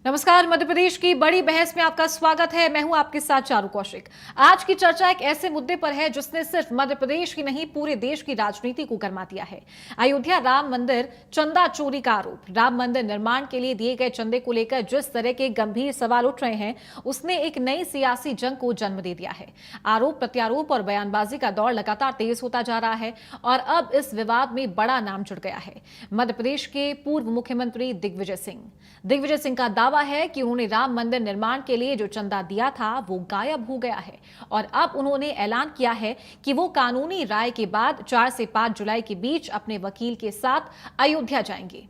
नमस्कार। मध्य प्रदेश की बड़ी बहस में आपका स्वागत है। मैं हूं आपके साथ चारू कौशिक। आज की चर्चा एक ऐसे मुद्दे पर है जिसने सिर्फ मध्य प्रदेश की नहीं पूरे देश की राजनीति को गरमा दिया है। अयोध्या राम मंदिर चंदा चोरी का आरोप। राम मंदिर निर्माण के लिए दिए गए चंदे को लेकर जिस तरह के गंभीर सवाल उठ रहे हैं उसने एक नई सियासी जंग को जन्म दे दिया है। आरोप प्रत्यारोप और बयानबाजी का दौर लगातार तेज होता जा रहा है और अब इस विवाद में बड़ा नाम जुड़ गया है। मध्य प्रदेश के पूर्व मुख्यमंत्री दिग्विजय सिंह का दावा है कि उन्होंने राम मंदिर निर्माण के लिए जो चंदा दिया था वो गायब हो गया है और अब उन्होंने ऐलान किया है कि वो कानूनी राय के बाद 4 से 5 जुलाई के बीच अपने वकील के साथ अयोध्या जाएंगे।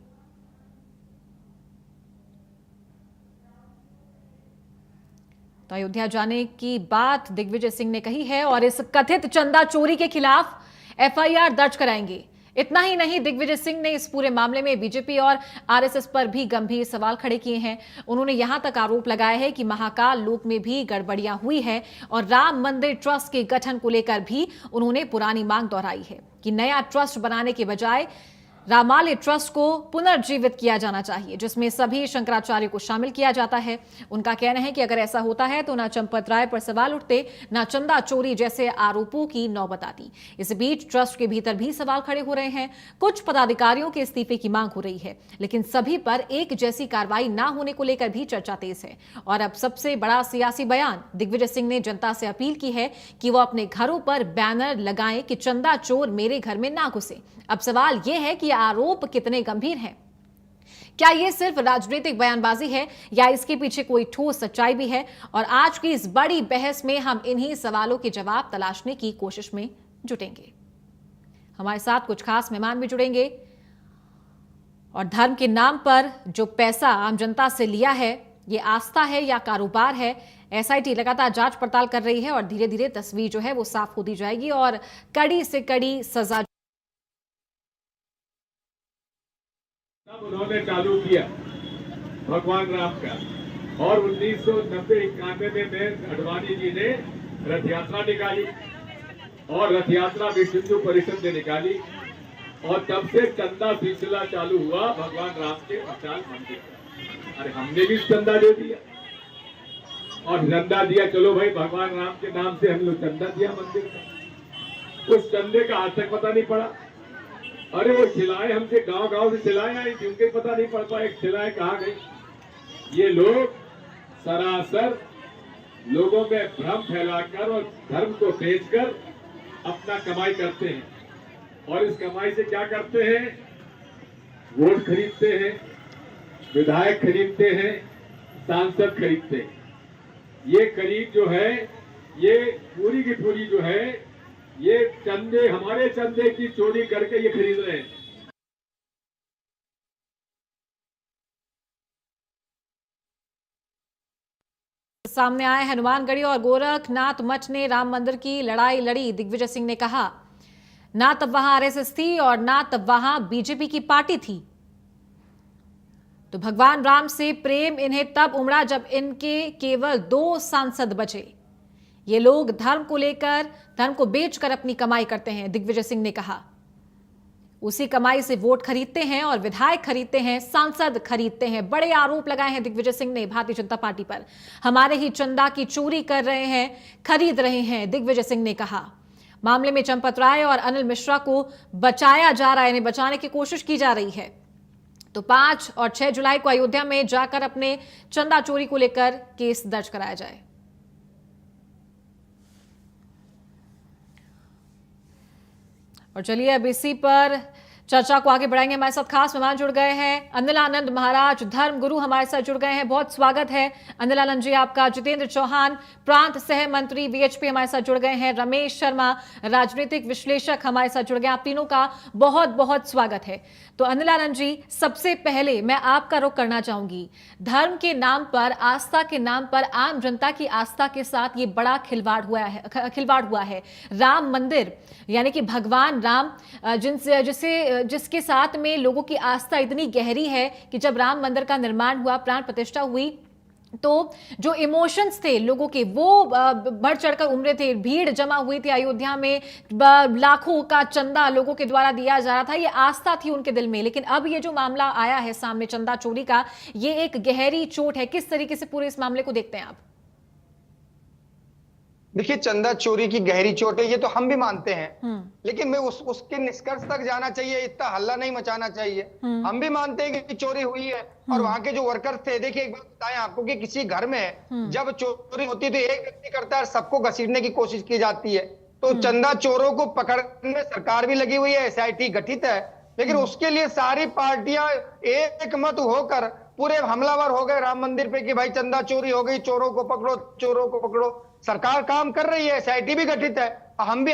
तो अयोध्या जाने की बात दिग्विजय सिंह ने कही है और इस कथित चंदा चोरी के खिलाफ एफआईआर दर्ज कराएंगे। इतना ही नहीं, दिग्विजय सिंह ने इस पूरे मामले में बीजेपी और आरएसएस पर भी गंभीर सवाल खड़े किए हैं। उन्होंने यहां तक आरोप लगाया है कि महाकाल लोक में भी गड़बड़ियां हुई है और राम मंदिर ट्रस्ट के गठन को लेकर भी उन्होंने पुरानी मांग दोहराई है कि नया ट्रस्ट बनाने के बजाय रामालय ट्रस्ट को पुनर्जीवित किया जाना चाहिए जिसमें सभी शंकराचार्य को शामिल किया जाता है। उनका कहना है कि अगर ऐसा होता है तो ना चंपत राय पर सवाल उठते, ना चंदा चोरी जैसे आरोपों की नौबत आती। इस बीच ट्रस्ट के भीतर भी सवाल खड़े हो रहे हैं। कुछ पदाधिकारियों के इस्तीफे की मांग हो रही है, लेकिन सभी पर एक जैसी कार्रवाई ना होने को लेकर भी चर्चा तेज है। और अब सबसे बड़ा सियासी बयान, दिग्विजय सिंह ने जनता से अपील की है कि वो अपने घरों पर बैनर लगाएं कि चंदा चोर मेरे घर में ना घुसे। अब सवाल यह है कि आरोप कितने गंभीर हैं। क्या यह सिर्फ राजनीतिक बयानबाजी है या इसके पीछे कोई ठोस सच्चाई भी है? और आज की इस बड़ी बहस में हम इन्हीं सवालों के जवाब तलाशने की कोशिश में जुटेंगे। हमारे साथ कुछ खास मेहमान भी जुड़ेंगे और धर्म के नाम पर जो पैसा आम जनता से लिया है, ये आस्था है या कारोबार है? एसआईटी लगातार जांच पड़ताल कर रही है और धीरे धीरे तस्वीर जो है वो साफ होती जाएगी और कड़ी से कड़ी सजा उन्होंने चालू किया भगवान राम का। और 1990-91 में अडवाणी जी ने रथ यात्रा निकाली और रथ यात्रा भी हिंदू परिषद ने निकाली और तब से चंदा सिलसिला चालू हुआ भगवान राम के विशाल मंदिर का। अरे हमने भी चंदा दे दिया और चंदा दिया, चलो भाई भगवान राम के नाम से हम लोग चंदा दिया मंदिर का। उस चंदे का आज तक पता नहीं पड़ा। अरे वो शिलाएं हमसे गांव से शिलाएं आई थी, उनके पता नहीं पड़ पाए शिलाएं कहाँ गई। ये लोग सरासर लोगों में भ्रम फैलाकर और धर्म को बेचकर अपना कमाई करते हैं। और इस कमाई से क्या करते हैं? वोट खरीदते हैं, विधायक खरीदते हैं, सांसद खरीदते हैं। ये खरीद जो है, ये पूरी की पूरी जो है, ये चंदे, हमारे चंदे की चोरी करके ये खरीद रहे हैं। सामने आए हनुमानगढ़ी और गोरखनाथ मठ ने राम मंदिर की लड़ाई लड़ी। दिग्विजय सिंह ने कहा, ना तब वहां आरएसएस थी और ना तब वहां बीजेपी की पार्टी थी। तो भगवान राम से प्रेम इन्हें तब उमड़ा जब इनके केवल 2 सांसद बचे। ये लोग धर्म को लेकर, धर्म को बेचकर अपनी कमाई करते हैं, दिग्विजय सिंह ने कहा। उसी कमाई से वोट खरीदते हैं और विधायक खरीदते हैं, सांसद खरीदते हैं। बड़े आरोप लगाए हैं दिग्विजय सिंह ने भारतीय जनता पार्टी पर। हमारे ही चंदा की चोरी कर रहे हैं, खरीद रहे हैं, दिग्विजय सिंह ने कहा। मामले में चंपत राय और अनिल मिश्रा को बचाया जा रहा है, इन्हें बचाने की कोशिश की जा रही है। तो 5 और 6 जुलाई को अयोध्या में जाकर अपने चंदा चोरी को लेकर केस दर्ज कराया जाए। और चलिए अब इसी पर चर्चा को आगे बढ़ाएंगे। हमारे साथ खास मेहमान जुड़ गए हैं। अनिल आनंद महाराज धर्म गुरु हमारे साथ जुड़ गए हैं, बहुत स्वागत है अनिल आनंद जी आपका। जितेंद्र चौहान प्रांत सह मंत्री वीएचपी हमारे साथ जुड़ गए हैं। रमेश शर्मा राजनीतिक विश्लेषक हमारे साथ जुड़ गए। आप तीनों का बहुत बहुत स्वागत है। तो अनिल आनंद जी, सबसे पहले मैं आपका रुख करना चाहूंगी। धर्म के नाम पर, आस्था के नाम पर आम जनता की आस्था के साथ ये बड़ा खिलवाड़ हुआ है। राम मंदिर यानी कि भगवान राम जिसके साथ में लोगों की आस्था इतनी गहरी है कि जब राम मंदिर का निर्माण हुआ, प्राण प्रतिष्ठा हुई, तो जो इमोशंस थे लोगों के वो बढ़ चढ़कर उमड़े थे, भीड़ जमा हुई थी अयोध्या में, लाखों का चंदा लोगों के द्वारा दिया जा रहा था, ये आस्था थी उनके दिल में। लेकिन अब ये जो मामला आया है सामने चंदा चोरी का, ये एक गहरी चोट है। किस तरीके से पूरे इस मामले को देखते हैं आप? देखिए, चंदा चोरी की गहरी चोट है, ये तो हम भी मानते हैं, लेकिन मैं उसके निष्कर्ष तक जाना चाहिए, इतना हल्ला नहीं मचाना चाहिए। हम भी मानते हैं कि चोरी हुई है और वहां के जो वर्कर्स थे, देखिए एक बात बताएं आपको कि किसी घर में जब चोरी होती है तो एक व्यक्ति करता है, सबको घसीटने की कोशिश की जाती है। तो चंदा चोरों को पकड़ने में सरकार भी लगी हुई है, एसआईटी गठित है, लेकिन उसके लिए सारी पार्टियां एक मत होकर पूरे हमलावर हो गए राम मंदिर पे कि भाई चंदा चोरी हो गई, चोरों को पकड़ो, चोरों को पकड़ो। सरकार काम कर रही है, एसआईटी भी गठित है। हम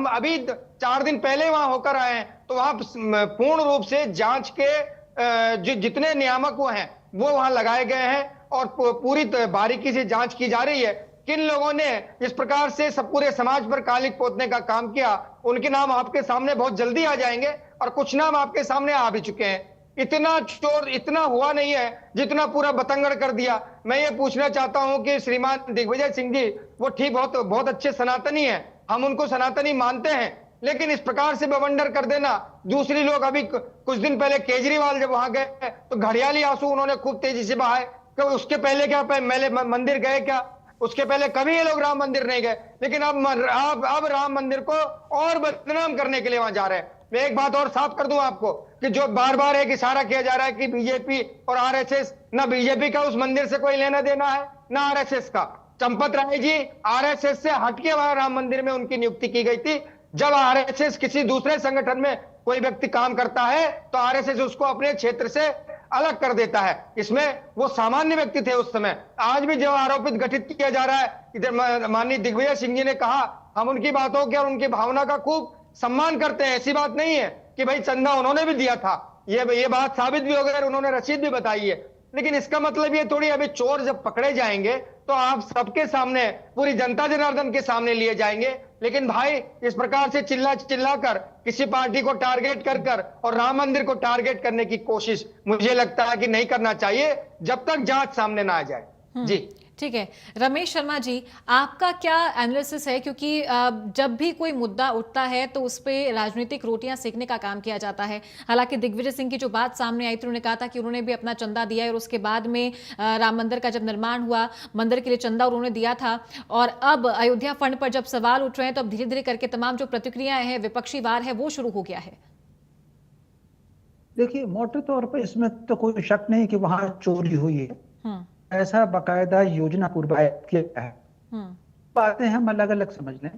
अभी 4 दिन पहले वहां होकर आए हैं, तो वहां पूर्ण रूप से जांच के जितने नियामक वो हैं वो वहां लगाए गए हैं और पूरी बारीकी से जांच की जा रही है। किन लोगों ने इस प्रकार से सब पूरे समाज पर कालिक पोतने का काम किया, उनके नाम आपके सामने बहुत जल्दी आ जाएंगे और कुछ नाम आपके सामने आ भी चुके हैं। इतना चोर इतना हुआ नहीं है जितना पूरा बतंगड़ कर दिया। मैं ये पूछना चाहता हूं कि श्रीमान दिग्विजय सिंह जी, वो ठीक बहुत अच्छे सनातनी हैं, हम उनको सनातनी मानते हैं, लेकिन इस प्रकार से बवंडर कर देना। दूसरी लोग अभी कुछ दिन पहले केजरीवाल जब वहां गए तो घड़ियाली आंसू उन्होंने खूब तेजी से बहाए। तो उसके पहले क्या मेले मंदिर गए क्या? उसके पहले कभी ये लोग राम मंदिर नहीं गए, लेकिन अब राम मंदिर को और बदनाम करने के लिए वहां जा रहे हैं। मैं एक बात और साफ कर दूं आपको कि जो बार बार एक इशारा किया जा रहा है कि बीजेपी और आरएसएस, ना बीजेपी का उस मंदिर से कोई लेना देना है ना आरएसएस का। चंपत राय जी आरएसएस से हटके वहां राम मंदिर में उनकी नियुक्ति की गई थी। जब आरएसएस किसी दूसरे संगठन में कोई व्यक्ति काम करता है तो आरएसएस उसको अपने क्षेत्र से अलग कर देता है। इसमें वो सामान्य व्यक्ति थे उस समय। आज भी जो आरोपित गठित किया जा रहा है, इधर माननीय दिग्विजय सिंह जी ने कहा, हम उनकी बातों के और उनकी भावना का खूब सम्मान करते हैं। ऐसी बात नहीं है कि भाई चंदा उन्होंने भी दिया था, ये बात साबित भी हो गई, उन्होंने रसीद भी बताई है। लेकिन इसका मतलब ये थोड़ी अभी चोर जब पकड़े जाएंगे तो आप सबके सामने, पूरी जनता जनार्दन के सामने लिए जाएंगे। लेकिन भाई इस प्रकार से चिल्ला कर किसी पार्टी को टारगेट कर और राम मंदिर को टारगेट करने की कोशिश मुझे लगता है कि नहीं करना चाहिए जब तक जांच सामने ना आ जाए। जी ठीक है, रमेश शर्मा जी, आपका क्या एनालिसिस है? क्योंकि जब भी कोई मुद्दा उठता है तो उस पर राजनीतिक रोटियां सेकने का काम किया जाता है। हालांकि दिग्विजय सिंह की जो बात सामने आई थी, उन्होंने कहा था कि उन्होंने भी अपना चंदा दिया है और उसके बाद में राम मंदिर का जब निर्माण हुआ, मंदिर के लिए चंदा उन्होंने दिया था। और अब अयोध्या फंड पर जब सवाल उठ रहे हैं तो अब धीरे धीरे करके तमाम जो प्रतिक्रियाएं हैं, विपक्षी वार है, वो शुरू हो गया है। देखिए, मोटे तौर पर इसमें तो कोई शक नहीं कि वहां चोरी हुई है, ऐसा बकायदा योजना पूर्वायत किया गया है। बातें हम अलग अलग समझ लें,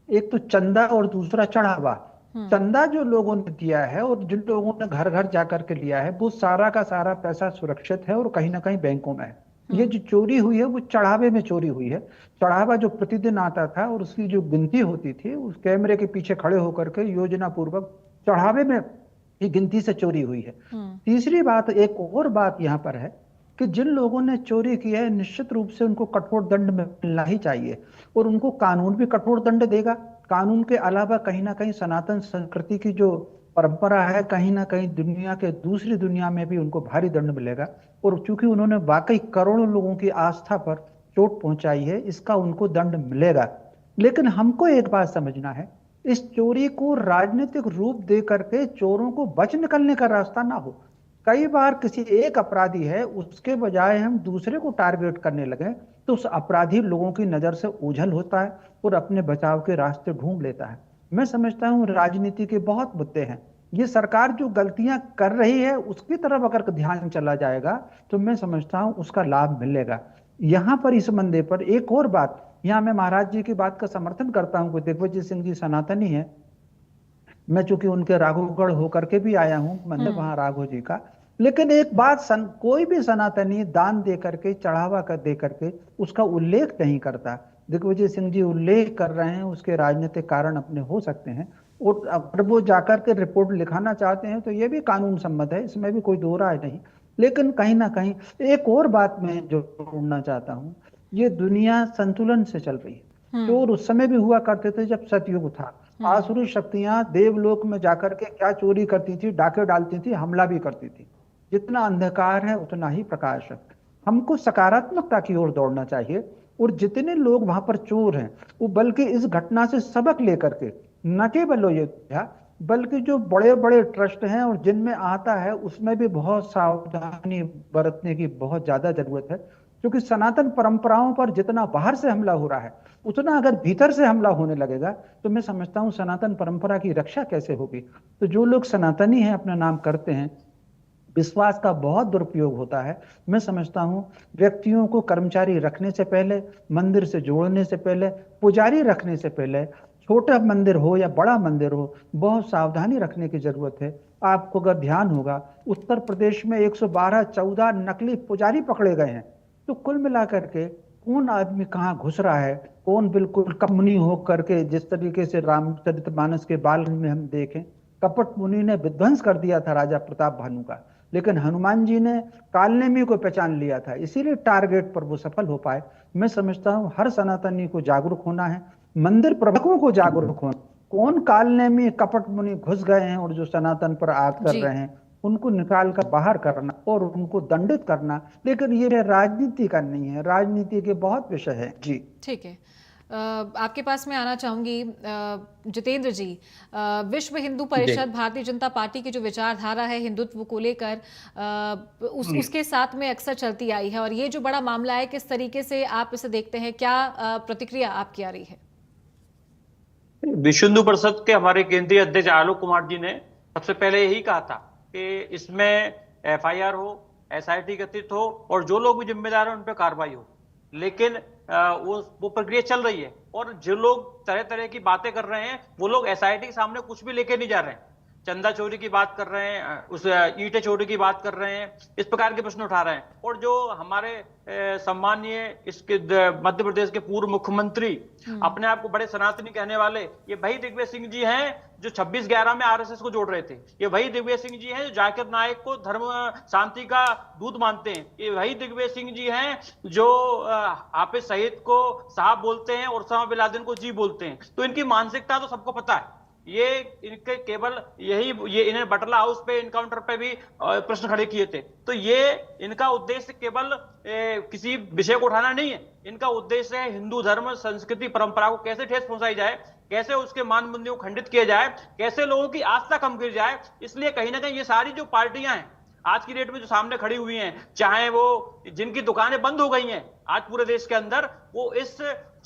एक तो चंदा और दूसरा चढ़ावा। चंदा जो लोगों ने दिया है और जिन लोगों ने घर घर जाकर के लिया है, वो सारा का सारा पैसा सुरक्षित है और कहीं ना कहीं बैंकों में है। ये जो चोरी हुई है वो चढ़ावे में चोरी हुई है। चढ़ावा जो प्रतिदिन आता था और उसकी जो गिनती होती थी, उस कैमरे के पीछे खड़े होकर के योजना पूर्वक चढ़ावे में ही गिनती से चोरी हुई है। तीसरी बात, एक और बात यहाँ पर है कि जिन लोगों ने चोरी की है, निश्चित रूप से उनको कठोर दंड मिलना ही चाहिए और उनको कानून भी कठोर दंड देगा। कानून के अलावा कहीं ना कहीं सनातन संस्कृति की जो परंपरा है, कहीं ना कहीं दुनिया के दूसरी दुनिया में भी उनको भारी दंड मिलेगा। और चूंकि उन्होंने वाकई करोड़ों लोगों की आस्था पर चोट पहुंचाई है, इसका उनको दंड मिलेगा। लेकिन हमको एक बात समझना है, इस चोरी को राजनीतिक रूप दे करके चोरों को बच निकलने का रास्ता ना हो। कई बार किसी एक अपराधी है, उसके बजाय हम दूसरे को टारगेट करने लगे तो उस अपराधी लोगों की नजर से ओझल होता है और अपने बचाव के रास्ते ढूंढ लेता है। मैं समझता हूं राजनीति के बहुत मुद्दे हैं। ये सरकार जो गलतियां कर रही है उसकी तरफ अगर ध्यान चला जाएगा तो मैं समझता हूं उसका लाभ मिलेगा। यहाँ पर इस मंदे पर एक और बात, यहाँ मैं महाराज जी की बात का समर्थन करता हूँ कि दिग्विजय सिंह जी सनातनी है। मैं चूंकि उनके राघवगढ़ होकर के भी आया हूँ मंदिर वहां राघव जी का, लेकिन एक बात, कोई भी सनातनी दान दे करके, चढ़ावा कर दे करके उसका उल्लेख नहीं करता। दिग्विजय सिंह जी उल्लेख कर रहे हैं, उसके राजनीतिक कारण अपने हो सकते हैं और अगर वो जाकर के रिपोर्ट लिखाना चाहते हैं तो ये भी कानून सम्मत है, इसमें भी कोई दो राय नहीं। लेकिन कहीं ना कहीं एक और बात मैं जोड़ना चाहता हूँ, ये दुनिया संतुलन से चल रही है। चोर उस समय भी हुआ करते थे जब सतयुग था। आसुरी शक्तियां देवलोक में जाकर के क्या चोरी करती थी, डाके डालती थी, हमला भी करती थी। जितना अंधकार है उतना ही प्रकाश है। हमको सकारात्मकता की ओर दौड़ना चाहिए। और जितने लोग वहां पर चोर हैं, वो बल्कि इस घटना से सबक लेकर के न केवल अयोध्या बल्कि जो बड़े बड़े ट्रस्ट हैं और जिनमें आता है उसमें भी बहुत सावधानी बरतने की बहुत ज्यादा जरूरत है। क्योंकि सनातन परंपराओं पर जितना बाहर से हमला हो रहा है, उतना अगर भीतर से हमला होने लगेगा तो मैं समझता हूँ सनातन परंपरा की रक्षा कैसे होगी। तो जो लोग सनातनी हैं, अपना नाम करते हैं, विश्वास का बहुत दुरुपयोग होता है। मैं समझता हूं व्यक्तियों को कर्मचारी रखने से पहले, मंदिर से जोड़ने से पहले, पुजारी रखने से पहले, छोटा मंदिर हो या बड़ा मंदिर हो, बहुत सावधानी रखने की जरूरत है। आपको अगर ध्यान होगा, उत्तर प्रदेश में 112-14 नकली पुजारी पकड़े गए हैं। तो कुल मिलाकर के कौन आदमी कहाँ घुस रहा है, कौन बिल्कुल कमुनी हो करके, जिस तरीके से रामचरितमानस के बाल में हम देखें, कपट मुनि ने विध्वंस कर दिया था राजा प्रताप भानु का, लेकिन हनुमान जी ने कालनेमी को पहचान लिया था, इसीलिए टारगेट पर वो सफल हो पाए। मैं समझता हूं हर सनातनी को जागरूक होना है, मंदिर प्रबंधकों को जागरूक होना, कौन कालनेमी कपट मुनि घुस गए हैं और जो सनातन पर आग कर रहे हैं उनको निकाल कर बाहर करना और उनको दंडित करना। लेकिन ये राजनीति का नहीं है, राजनीति के बहुत विषय है। जी ठीक है, आपके पास मैं आना चाहूंगी जितेंद्र जी। विश्व हिंदू परिषद, भारतीय जनता पार्टी की जो विचारधारा है हिंदुत्व को लेकर, उसके साथ में अक्सर चलती आई है, और ये जो बड़ा मामला है, किस तरीके से आप इसे देखते हैं, क्या प्रतिक्रिया आपकी आ रही है? विश्व हिंदू परिषद के हमारे केंद्रीय अध्यक्ष आलोक कुमार जी ने सबसे पहले यही कहा था कि इसमें FIR हो, SIT गठित हो और जो लोग भी जिम्मेदार हैं उन पर कार्रवाई हो। लेकिन वो प्रक्रिया चल रही है और जो लोग तरह तरह की बातें कर रहे हैं वो लोग SIT के सामने कुछ भी लेके नहीं जा रहे हैं। चंदा चोरी की बात कर रहे हैं, उस ईंटें चोरी की बात कर रहे हैं, इस प्रकार के प्रश्न उठा रहे हैं। और जो हमारे सम्मानीय इसके मध्य प्रदेश के पूर्व मुख्यमंत्री अपने आप को बड़े सनातनी कहने वाले, ये वही दिग्विजय सिंह जी हैं जो 26/11 में RSS को जोड़ रहे थे। ये वही दिग्विजय सिंह जी हैं जो जाकिर नायक को धर्म शांति का दूत मानते हैं। ये वही दिग्विजय सिंह जी हैं जो हाफिज सईद को साहब बोलते हैं और उसामा बिन लादेन को जी बोलते हैं। तो इनकी मानसिकता तो सबको पता है। ये इनके केवल ये इन्हें बटला हाउस पे इनकाउंटर पे भी प्रश्न खड़े किए थे। तो ये इनका उद्देश्य केवल किसी विषय को उठाना नहीं है, इनका उद्देश्य है हिंदू धर्म, संस्कृति, परंपरा को कैसे ठेस पहुंचाई जाए, कैसे उसके मान मंदिरों को खंडित किया जाए, कैसे लोगों की आस्था कम की जाए। इसलिए कहीं ना कहीं ये सारी जो पार्टियां हैं आज की डेट में जो सामने खड़ी हुई हैं, चाहे वो जिनकी दुकानें बंद हो गई हैं आज पूरे देश के अंदर, वो इस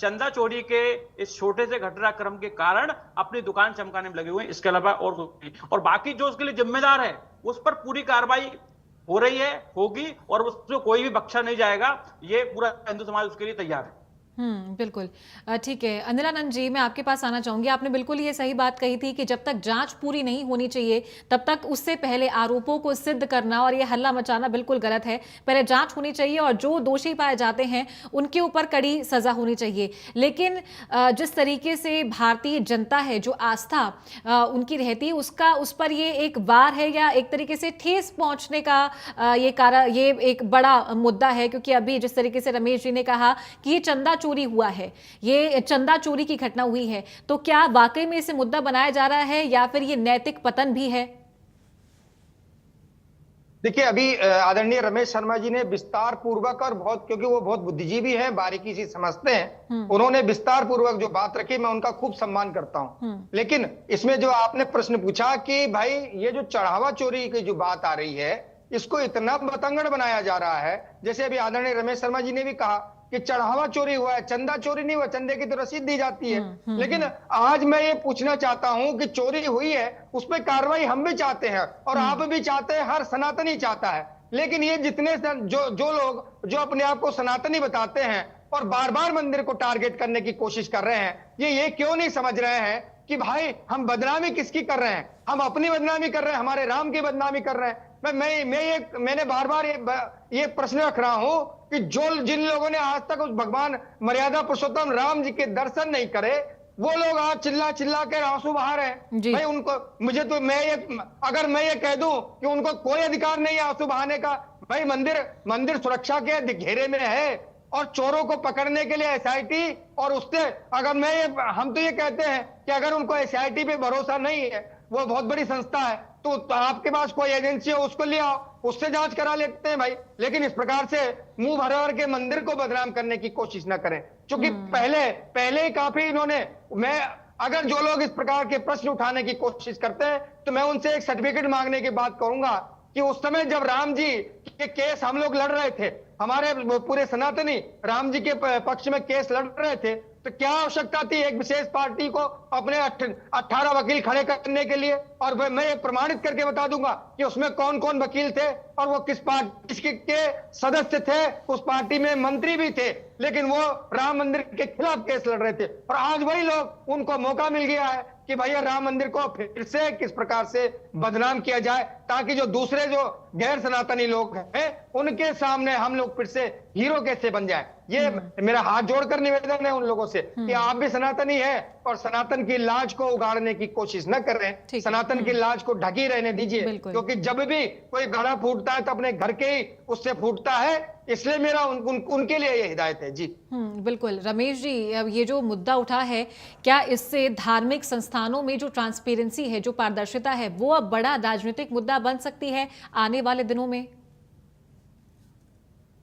चंदा चोरी के इस छोटे से घटनाक्रम के कारण अपनी दुकान चमकाने में लगे हुए हैं। इसके अलावा और बाकी जो उसके लिए जिम्मेदार है उस पर पूरी कार्रवाई हो रही है, होगी, और उसको कोई भी बख्शा नहीं जाएगा। ये पूरा हिंदू समाज उसके लिए तैयार है। बिल्कुल ठीक है। अनिलानंद जी, मैं आपके पास आना चाहूंगी। आपने बिल्कुल ये सही बात कही थी कि जब तक जांच पूरी नहीं होनी चाहिए तब तक उससे पहले आरोपों को सिद्ध करना और ये हल्ला मचाना बिल्कुल गलत है। पहले जांच होनी चाहिए और जो दोषी पाए जाते हैं उनके ऊपर कड़ी सजा होनी चाहिए। लेकिन जिस तरीके से भारतीय जनता है, जो आस्था उनकी रहती है, उस पर ये एक वार है या एक तरीके से ठेस पहुंचने का ये एक बड़ा मुद्दा है। क्योंकि अभी जिस तरीके से रमेश जी ने कहा कि ये चंदा चोरी हुआ है, ये चंदा चोरी की घटना हुई है, तो क्या वाकई में इसे मुद्दा बनाया जा रहा है या फिर ये नैतिक पतन भी है? देखिए, अभी आदरणीय रमेश शर्मा जी ने विस्तार पूर्वक और बहुत, क्योंकि वो बहुत बुद्धिजीवी हैं, बारीकी से समझते हैं, उन्होंने विस्तार पूर्वक जो बात रखी, मैं उनका खूब सम्मान करता हूं। लेकिन इसमें जो आपने प्रश्न पूछा कि भाई ये जो चढ़ावा चोरी की जो बात आ रही है, इसको इतना बतंगड़ बनाया जा रहा है। जैसे अभी आदरणीय रमेश शर्मा जी ने भी कहा कि चढ़ावा चोरी हुआ है, चंदा चोरी नहीं हुआ, चंदे की तो रसीद दी जाती है। लेकिन आज मैं ये पूछना चाहता हूं कि चोरी हुई है, उस पर कार्रवाई हम भी चाहते हैं और आप भी चाहते हैं, हर सनातनी चाहता है। लेकिन ये जितने जो लोग जो अपने आप को सनातनी बताते हैं और बार बार मंदिर को टारगेट करने की कोशिश कर रहे हैं, ये क्यों नहीं समझ रहे हैं कि भाई हम बदनामी किसकी कर रहे हैं? हम अपनी बदनामी कर रहे हैं, हमारे राम की बदनामी कर रहे हैं। मैंने बार बार ये प्रश्न रख रहा हूं कि जिन लोगों ने आज तक उस भगवान मर्यादा पुरुषोत्तम राम जी के दर्शन नहीं करे, वो लोग आज चिल्ला चिल्ला के आंसू बहा रहे हैं। भाई उनको, मुझे तो अगर मैं ये कह दूं कि उनको कोई अधिकार नहीं है आंसू बहाने का, भाई मंदिर सुरक्षा के घेरे में है और चोरों को पकड़ने के लिए SIT, और उससे अगर हम तो ये कहते हैं कि अगर उनको SIT पे भरोसा नहीं है वो बहुत बड़ी संस्था है, तो आपके पास कोई एजेंसी हो उसको ले आओ, उससे जांच करा लेते हैं भाई। लेकिन इस प्रकार से मुंह भर भर के मंदिर को बदनाम करने की कोशिश ना करें, क्योंकि पहले ही काफी इन्होंने, मैं अगर जो लोग इस प्रकार के प्रश्न उठाने की कोशिश करते हैं तो मैं उनसे एक सर्टिफिकेट मांगने की बात करूंगा कि उस समय जब राम जी के केस हम लोग लड़ रहे थे, हमारे पूरे सनातनी राम जी के पक्ष में केस लड़ रहे थे, तो क्या आवश्यकता थी एक विशेष पार्टी को अपने 18 वकील खड़े करने के लिए? और मैं ये प्रमाणित करके बता दूंगा कि उसमें कौन कौन वकील थे और वो किस पार्टी के सदस्य थे, उस पार्टी में मंत्री भी थे, लेकिन वो राम मंदिर के खिलाफ केस लड़ रहे थे। और आज वही लोग, उनको मौका मिल गया है कि भैया राम मंदिर को फिर से किस प्रकार से बदनाम किया जाए, ताकि जो दूसरे जो गैर सनातनी लोग हैं उनके सामने हम लोग फिर से हीरो कैसे बन जाए। ये मेरा हाथ जोड़कर निवेदन है उन लोगों से कि आप भी सनातनी हैं और सनातन की लाज को उगाड़ने की कोशिश न कर रहे हैं, सनातन की लाज को ढकी रहने दीजिए, क्योंकि जब भी कोई घड़ा फूटता है तो अपने घर के ही उससे फूटता है। इसलिए मेरा उनके लिए ये हिदायत है जी। बिल्कुल रमेश जी, अब ये जो मुद्दा उठा है, क्या इससे धार्मिक संस्थानों में जो ट्रांसपेरेंसी है, जो पारदर्शिता है, वो अब बड़ा राजनीतिक मुद्दा बन सकती है आने वाले दिनों में?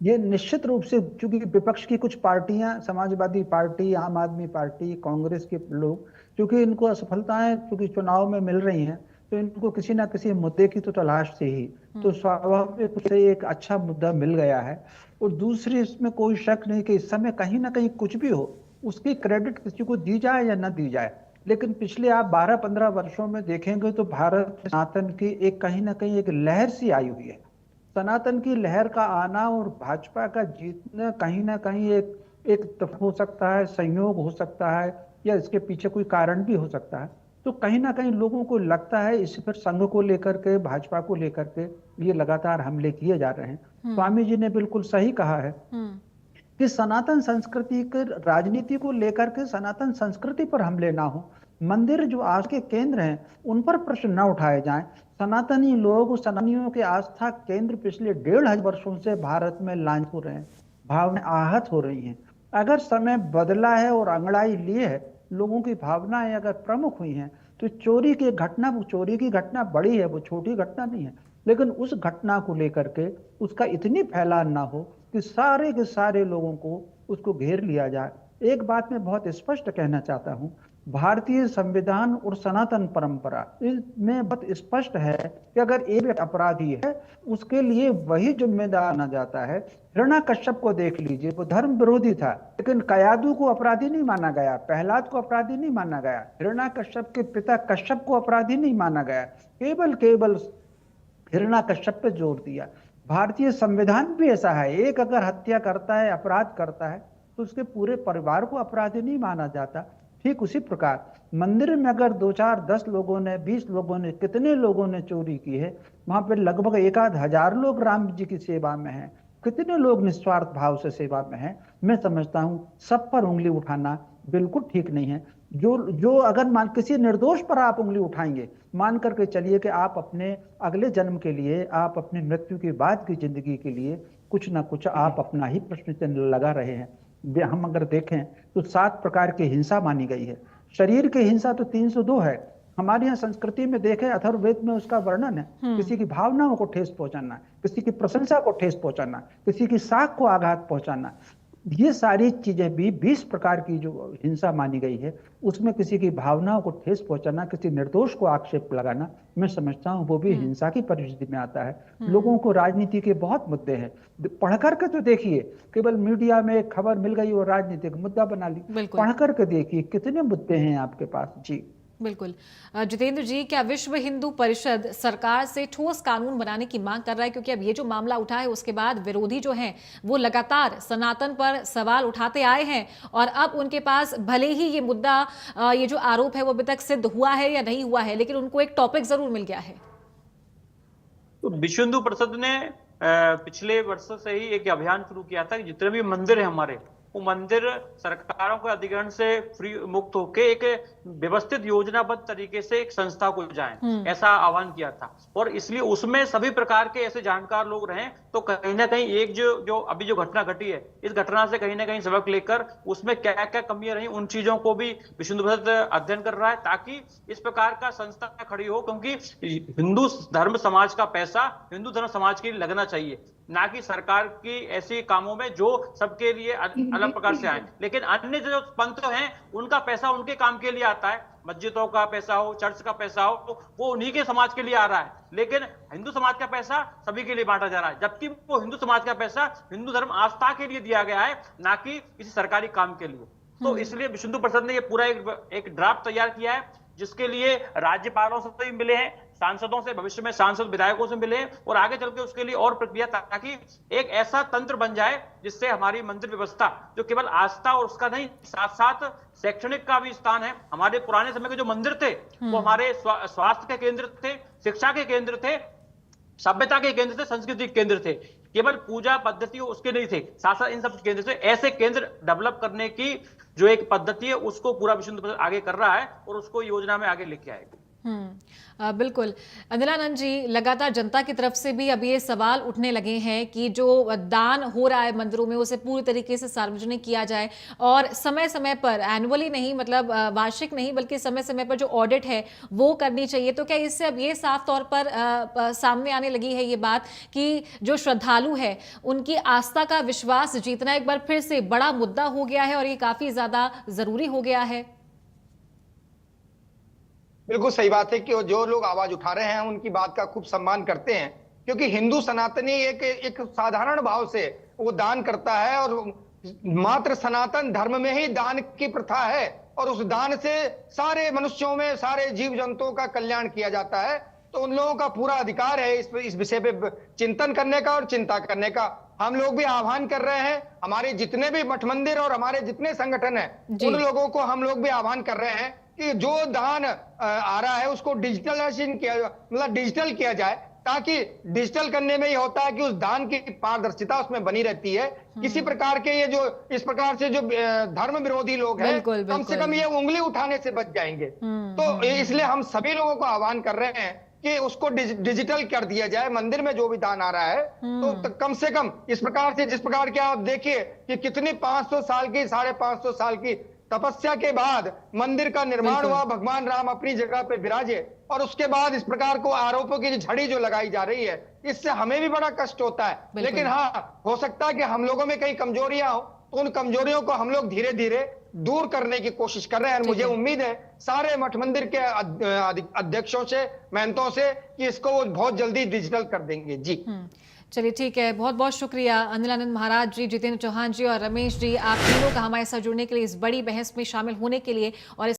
ये निश्चित रूप से, क्योंकि विपक्ष की कुछ पार्टियां, समाजवादी पार्टी, आम आदमी पार्टी, कांग्रेस के लोग, क्योंकि इनको असफलताएं क्योंकि चुनाव में मिल रही हैं, तो इनको किसी ना किसी मुद्दे की तो तलाश थी ही, तो स्वाभाविक से एक अच्छा मुद्दा मिल गया है। और दूसरी, इसमें कोई शक नहीं कि इस समय कहीं ना कहीं कुछ भी हो, उसकी क्रेडिट किसी को दी जाए या ना दी जाए, लेकिन पिछले आप 12-15 वर्षों में देखेंगे तो भारत सनातन की एक कहीं ना कहीं एक लहर सी आई हुई है। सनातन की लहर का आना और भाजपा का जीतना कहीं ना कहीं एक हो सकता है, संयोग हो सकता है, या इसके पीछे कोई कारण भी हो सकता है। तो कहीं ना कहीं लोगों को लगता है इस पर संघ को लेकर के, भाजपा को लेकर के ये लगातार हमले किए जा रहे हैं। स्वामी जी ने बिल्कुल सही कहा है कि सनातन संस्कृति के राजनीति को लेकर के सनातन संस्कृति पर हमले ना हो, मंदिर जो आज के केंद्र हैं उन पर प्रश्न न उठाए जाएं। सनातनी लोग, सनातनियों के आस्था केंद्र पिछले 1.5 वर्षों से भारत में लांछित हो रहे हैं, भावनाएं आहत हो रही हैं। अगर समय बदला है और अंगड़ाई लिए है, लोगों की भावनाएं अगर प्रमुख हुई हैं, तो चोरी की घटना बड़ी है, वो छोटी घटना नहीं है, लेकिन उस घटना को लेकर के उसका इतनी फैलाव ना हो कि सारे के सारे लोगों को उसको घेर लिया जाए। एक बात मैं बहुत स्पष्ट कहना चाहता हूं, भारतीय संविधान और सनातन परंपरा इसमें बहुत स्पष्ट है कि अगर एक अपराधी है उसके लिए वही जिम्मेदार माना जाता है। हिरण्यकश्यप को देख लीजिए, वो धर्म विरोधी था, लेकिन कयादू को अपराधी नहीं माना गया, प्रहलाद को अपराधी नहीं माना गया, हिरण्यकश्यप के पिता कश्यप को अपराधी नहीं माना गया, केवल हिरण्यकश्यप पे जोर दिया। भारतीय संविधान भी ऐसा है, एक अगर हत्या करता है, अपराध करता है, तो उसके पूरे परिवार को अपराधी नहीं माना जाता। ठीक उसी प्रकार मंदिर में अगर 2, 4, 10 लोगों ने, 20 लोगों ने, कितने लोगों ने चोरी की है, वहां पे लगभग 1-आध हजार लोग राम जी की सेवा में हैं, कितने लोग निस्वार्थ भाव से सेवा में हैं। मैं समझता हूं सब पर उंगली उठाना बिल्कुल ठीक नहीं है। जो अगर किसी निर्दोष पर आप उंगली उठाएंगे, मान करके चलिए कि आप अपने अगले जन्म के लिए, आप अपनी मृत्यु के बाद की जिंदगी के लिए कुछ ना कुछ आप अपना ही प्रश्न चिन्ह लगा रहे हैं। हम अगर देखें तो 7 प्रकार की हिंसा मानी गई है। शरीर की हिंसा तो 302 है। हमारे यहाँ संस्कृति में देखें, अथर्ववेद में उसका वर्णन है, किसी की भावनाओं को ठेस पहुंचाना, किसी की प्रशंसा को ठेस पहुंचाना, किसी की साख को आघात पहुंचाना, ये सारी चीजें भी 20 प्रकार की जो हिंसा मानी गई है, उसमें किसी की भावनाओं को ठेस पहुंचाना, किसी निर्दोष को आक्षेप लगाना, मैं समझता हूं वो भी हिंसा की परिस्थिति में आता है। लोगों को राजनीति के बहुत मुद्दे हैं, पढ़ करके तो देखिए, केवल मीडिया में एक खबर मिल गई और राजनीतिक मुद्दा बना ली, पढ़ करके देखिए कितने मुद्दे हैं आपके पास। जी बिल्कुल। जितेंद्र जी, क्या विश्व हिंदू परिषद सरकार से ठोस कानून बनाने की मांग कर रहा है? क्योंकि अब ये जो मामला उठा है उसके बाद विरोधी जो हैं वो लगातार सनातन पर सवाल उठाते आए हैं, और अब उनके पास भले ही ये मुद्दा, ये जो आरोप है वो अभी तक सिद्ध हुआ है या नहीं हुआ है, लेकिन उनको एक टॉपिक जरूर मिल गया है। तो विश्व हिंदू परिषद ने पिछले वर्षों से ही एक अभियान शुरू किया था कि जितने भी मंदिर है हमारे, वो मंदिर सरकारों के अधिग्रहण से फ्री मुक्त होकर एक व्यवस्थित योजनाबद्ध तरीके से एक संस्था को जाएं, ऐसा आह्वान किया था। और इसलिए उसमें सभी प्रकार के ऐसे जानकार लोग रहे, तो कहीं ना कहीं एक जो अभी जो घटना घटी है, इस घटना से कहीं ना कहीं सबक लेकर उसमें क्या क्या कमियां रही उन चीजों को भी विश्व हिंदू परिषद अध्ययन कर रहा है, ताकि इस प्रकार का संस्था खड़ी हो। क्योंकि हिंदू धर्म समाज का पैसा हिंदू धर्म समाज के लिए लगना चाहिए, ना कि सरकार की ऐसी कामों में जो सबके लिए अलग प्रकार से आए। लेकिन अन्य जो पंथ हैं उनका पैसा उनके काम के लिए आता है, मस्जिदों का पैसा हो, चर्च का पैसा हो, वो उन्हीं के समाज के लिए आ रहा है। लेकिन हिंदू समाज का पैसा सभी के लिए बांटा जा रहा है, जबकि वो हिंदू समाज का पैसा हिंदू धर्म आस्था के लिए दिया गया है, ना कि किसी सरकारी काम के लिए। तो इसलिए विश्व हिंदू परिषद ने ये पूरा एक ड्राफ्ट तैयार किया है, जिसके लिए राज्यपालों से भी मिले हैं, सांसदों से, भविष्य में सांसद विधायकों से मिले, और आगे चल के उसके लिए और प्रक्रिया, ताकि एक ऐसा तंत्र बन जाए जिससे हमारी मंदिर व्यवस्था जो केवल आस्था और उसका नहीं, साथ साथ शैक्षणिक का भी स्थान है। हमारे पुराने समय के जो मंदिर थे वो हमारे स्वास्थ्य के केंद्र थे, शिक्षा के केंद्र थे, सभ्यता के केंद्र थे, संस्कृति के केंद्र थे, केवल पूजा पद्धति उसके नहीं थे, साथ साथ इन सब केंद्र से ऐसे केंद्र डेवलप करने की जो एक पद्धति है उसको पूरा विश्व हिंदू परिषद आगे कर रहा है और उसको योजना में आगे लेके आएगा। बिल्कुल। अनिलानंद जी, लगातार जनता की तरफ से भी अब ये सवाल उठने लगे हैं कि जो दान हो रहा है मंदिरों में उसे पूरी तरीके से सार्वजनिक किया जाए, और समय समय पर, एनुअली नहीं, मतलब वार्षिक नहीं, बल्कि समय समय पर जो ऑडिट है वो करनी चाहिए। तो क्या इससे अब ये साफ तौर पर सामने आने लगी है ये बात कि जो श्रद्धालु है उनकी आस्था का विश्वास जीतना एक बार फिर से बड़ा मुद्दा हो गया है और ये काफी ज्यादा जरूरी हो गया है? बिल्कुल सही बात है कि जो लोग आवाज उठा रहे हैं उनकी बात का खूब सम्मान करते हैं, क्योंकि हिंदू सनातनी एक साधारण भाव से वो दान करता है, और मात्र सनातन धर्म में ही दान की प्रथा है, और उस दान से सारे मनुष्यों में, सारे जीव जंतुओं का कल्याण किया जाता है। तो उन लोगों का पूरा अधिकार है इस विषय पे चिंतन करने का और चिंता करने का। हम लोग भी आह्वान कर रहे हैं, हमारे जितने भी मठ मंदिर और हमारे जितने संगठन हैं उन लोगों को हम लोग भी आह्वान कर रहे हैं कि जो दान आ रहा है उसको डिजिटलाइजेशन किया, मतलब डिजिटल किया जाए, ताकि डिजिटल करने में ये होता है कि उस दान की पारदर्शिता उसमें बनी रहती है। किसी प्रकार के ये जो इस प्रकार से जो धर्म विरोधी लोग हैं कम से कम ये उंगली उठाने से बच जाएंगे। तो इसलिए हम सभी लोगों को आह्वान कर रहे हैं कि उसको डिजिटल कर दिया जाए। मंदिर में जो भी दान आ रहा है तो कम से कम इस प्रकार से, जिस प्रकार के आप देखिए कि कितनी 500 साल की, 550 साल की तपस्या के बाद मंदिर का निर्माण हुआ, भगवान राम अपनी जगह पे विराजे, और उसके बाद इस प्रकार को आरोपों की झड़ी जो लगाई जा रही है, इससे हमें भी बड़ा कष्ट होता है। लेकिन हाँ, हो सकता है कि हम लोगों में कई कमजोरियां हो, तो उन कमजोरियों को हम लोग धीरे धीरे दूर करने की कोशिश कर रहे हैं। मुझे उम्मीद है सारे मठ मंदिर के अध्यक्षों से, महंतों से, कि इसको वो बहुत जल्दी डिजिटल कर देंगे। जी चलिए, ठीक है, बहुत बहुत शुक्रिया अनिलानंद महाराज जी, जितेंद्र चौहान जी और रमेश जी, आप तीनों का हमारे साथ जुड़ने के लिए, इस बड़ी बहस में शामिल होने के लिए और